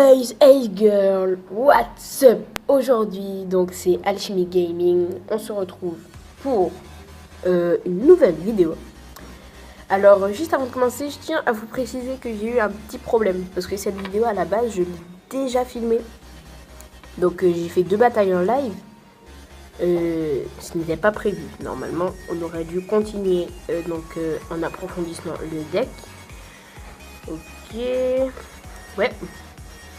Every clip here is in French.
boys, hey girls, what's up? Aujourd'hui, donc c'est Alchemy Gaming. On se retrouve pour une nouvelle vidéo. Alors, juste avant de commencer, je tiens à vous préciser que j'ai eu un petit problème. Parce que cette vidéo, à la base, je l'ai déjà filmée. Donc, j'ai fait 2 batailles en live. Ce n'était pas prévu. Normalement, on aurait dû continuer en approfondissant le deck. Ok. Ouais.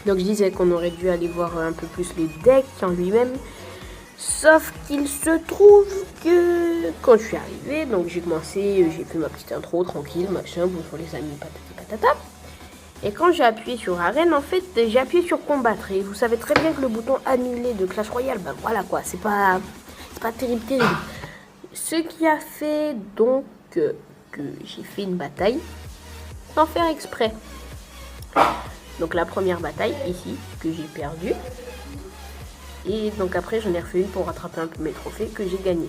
Donc je disais qu'on aurait dû aller voir un peu plus le deck en lui-même. Sauf qu'il se trouve que quand je suis arrivé, donc j'ai commencé, j'ai fait ma petite intro tranquille, machin, bonjour les amis, patati patata. Et quand j'ai appuyé sur arène, en fait, j'ai appuyé sur combattre. Et vous savez très bien que le bouton annulé de Clash Royale, ben voilà quoi, c'est pas terrible. Ce qui a fait donc que j'ai fait une bataille sans faire exprès. Donc la première bataille ici que j'ai perdue. Et donc après j'en ai refait une pour rattraper un peu mes trophées que j'ai gagné.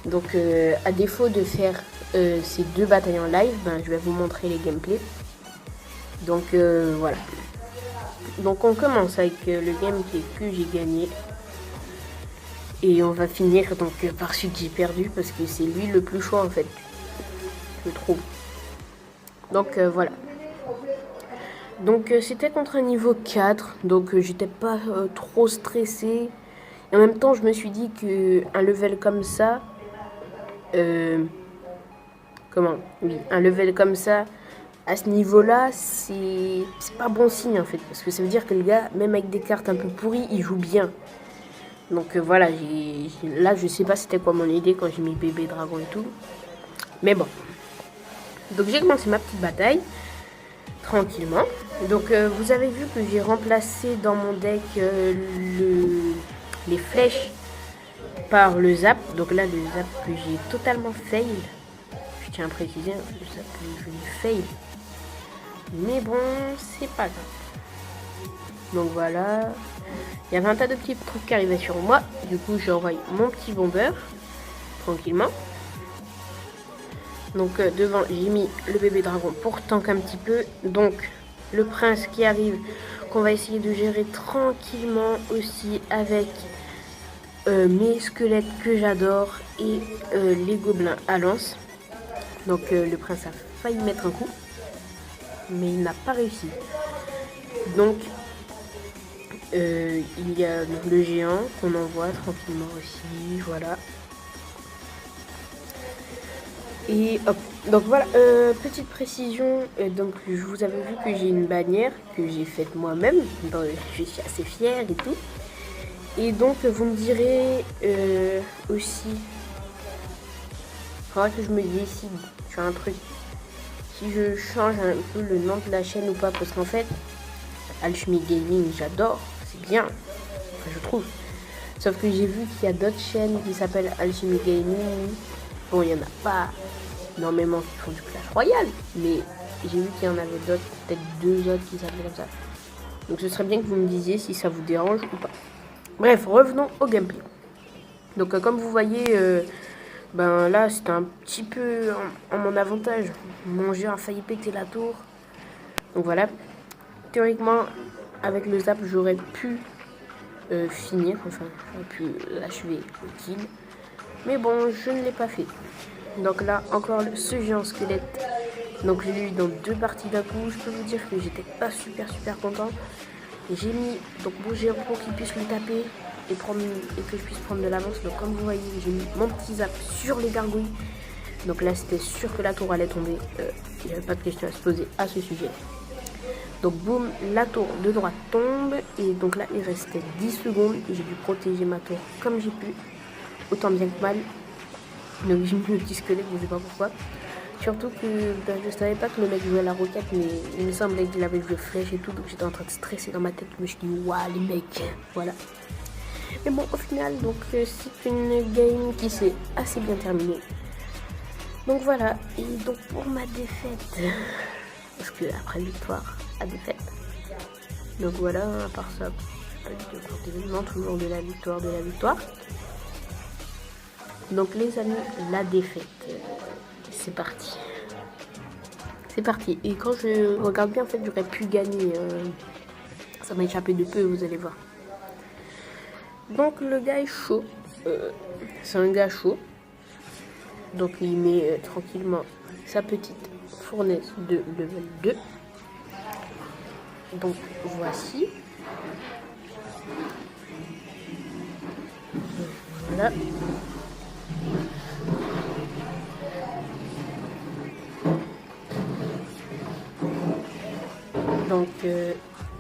Donc à défaut de faire ces 2 batailles en live, ben, je vais vous montrer les gameplays. Donc voilà. Donc on commence avec le gameplay que j'ai gagné. Et on va finir donc par celui que j'ai perdu parce que c'est lui le plus chaud en fait. Je trouve. Donc voilà. Donc c'était contre un niveau 4, donc j'étais pas trop stressé. Et en même temps, je me suis dit qu'un level comme ça, un level comme ça, à ce niveau-là, c'est pas bon signe en fait. Parce que ça veut dire que le gars, même avec des cartes un peu pourries, il joue bien. Donc voilà, là je sais pas c'était quoi mon idée quand j'ai mis bébé dragon et tout. Mais bon. Donc j'ai commencé ma petite bataille. Tranquillement. Donc vous avez vu que j'ai remplacé dans mon deck les flèches par le zap. Donc là le zap que j'ai totalement fail. Je tiens à préciser, le zap que j'ai fail. Mais bon, c'est pas grave. Donc voilà. Il y avait un tas de petits trucs qui arrivaient sur moi. Du coup j'ai envoyé mon petit bomber. Tranquillement. Donc devant j'ai mis le bébé dragon pour tank un petit peu. Donc le prince qui arrive qu'on va essayer de gérer tranquillement aussi avec mes squelettes que j'adore et les gobelins à lance. Donc le prince a failli mettre un coup mais il n'a pas réussi. Donc il y a le géant qu'on envoie tranquillement aussi. Voilà. Et hop, donc voilà, petite précision, donc je vous avais vu que j'ai une bannière que j'ai faite moi-même, je suis assez fière et tout. Et donc vous me direz aussi, il faudra que je me décide sur un truc, si je change un peu le nom de la chaîne ou pas, parce qu'en fait, Alchemy Gaming j'adore, c'est bien, enfin, je trouve. Sauf que j'ai vu qu'il y a d'autres chaînes qui s'appellent Alchemy Gaming. Bon, il n'y en a pas énormément qui font du Clash Royale, mais j'ai vu qu'il y en avait d'autres, peut-être 2 autres qui s'appellent comme ça. Donc ce serait bien que vous me disiez si ça vous dérange ou pas. Bref, revenons au gameplay. Donc comme vous voyez, ben là c'était un petit peu en mon avantage. Mon jeu a failli péter la tour. Donc voilà, théoriquement avec le zap j'aurais pu finir, enfin j'aurais pu l'achever le kill. Mais bon, je ne l'ai pas fait. Donc là, encore ce géant squelette. Donc je l'ai eu dans 2 parties d'un coup. Je peux vous dire que j'étais pas super content. J'ai mis donc mon géant pour qu'il puisse le taper et que je puisse prendre de l'avance. Donc comme vous voyez, j'ai mis mon petit zap sur les gargouilles. Donc là, c'était sûr que la tour allait tomber. Il n'y avait pas de question à se poser à ce sujet. Donc boum, la tour de droite tombe. Et donc là, il restait 10 secondes. Et j'ai dû protéger ma tour comme j'ai pu. Autant bien que mal. Donc j'ai mis le petit squelette, je sais pas pourquoi. Surtout que je savais pas que le mec jouait à la roquette, mais il me semblait qu'il avait joué flèche et tout, donc j'étais en train de stresser dans ma tête. Je me suis dit waouh les mecs, voilà. Mais bon au final donc c'est une game qui s'est assez bien terminée. Donc voilà, et donc pour ma défaite, parce que après victoire à défaite. Donc voilà, à part ça, toujours de la victoire. Donc les amis, la défaite, c'est parti. C'est parti. Et quand je regarde bien, en fait, j'aurais pu gagner Ça m'a échappé de peu, vous allez voir. Donc le gars est chaud. C'est un gars chaud. Donc il met tranquillement sa petite fournaise de level 2. Donc voici. Voilà. Donc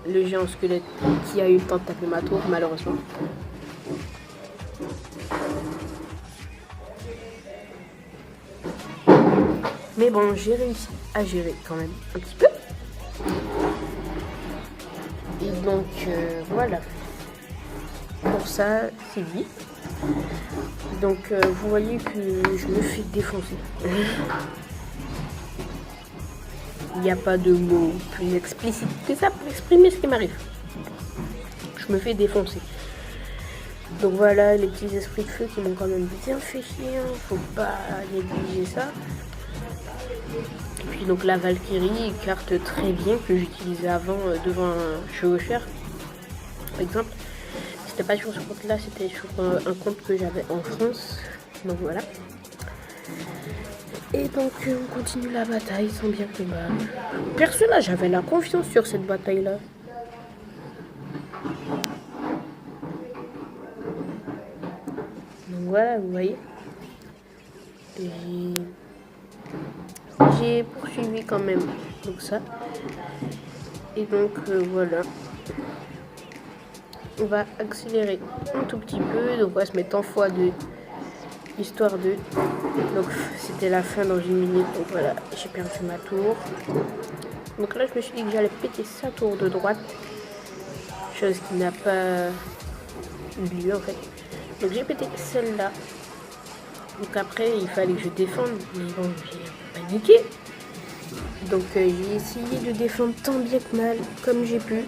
le géant squelette qui a eu le temps de taper ma tour malheureusement. Mais bon, j'ai réussi à gérer quand même un petit peu. Et donc voilà. Pour ça, c'est lui. Donc vous voyez que je me fais défoncer. Il n'y a pas de mots plus explicites que ça pour exprimer ce qui m'arrive. Je me fais défoncer. Donc voilà les petits esprits de feu qui m'ont quand même bien fait chier. Hein. Faut pas négliger ça. Et puis donc la Valkyrie, carte très bien que j'utilisais avant devant un chevaucheur. Par exemple, c'était pas sur ce compte-là, c'était sur un compte que j'avais en France. Donc voilà. Et donc on continue la bataille sans bien que mal. Perso là, j'avais la confiance sur cette bataille-là. Donc voilà, vous voyez. J'ai poursuivi quand même. Donc ça. Et donc voilà. On va accélérer un tout petit peu. Donc on va se mettre en x2. Histoire de... Donc c'était la fin dans une minute. Donc voilà, j'ai perdu ma tour. Donc là je me suis dit que j'allais péter sa tour de droite. Chose qui n'a pas eu lieu en fait. Donc j'ai pété celle-là. Donc après il fallait que je défende. Mais bon, j'ai paniqué. Donc j'ai essayé de défendre tant bien que mal comme j'ai pu.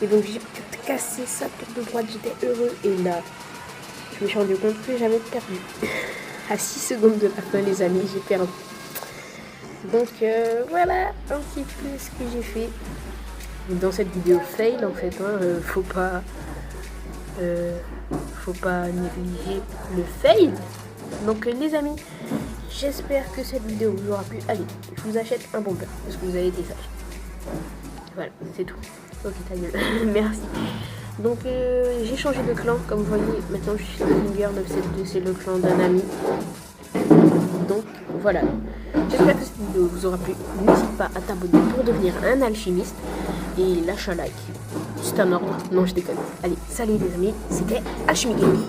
Et donc j'ai cassé sa tour de droite. J'étais heureux. Et là... je me suis rendu compte que j'avais perdu. À 6 secondes de la fin, les amis, j'ai perdu. Donc voilà un petit peu ce que j'ai fait dans cette vidéo fail en fait. Hein, faut pas négliger le fail. Donc les amis, j'espère que cette vidéo vous aura plu. Allez, je vous achète un bon pain parce que vous avez été sage. Voilà, c'est tout. Ok, ta gueule. Merci. Donc j'ai changé de clan, comme vous voyez, maintenant je suis Finger 972, c'est le clan d'un ami. Donc voilà, j'espère que cette vidéo vous aura plu. N'hésite pas à t'abonner pour devenir un alchimiste et lâche un like. C'est un ordre, non je déconne. Allez, salut les amis, c'était Alchimie Gaming.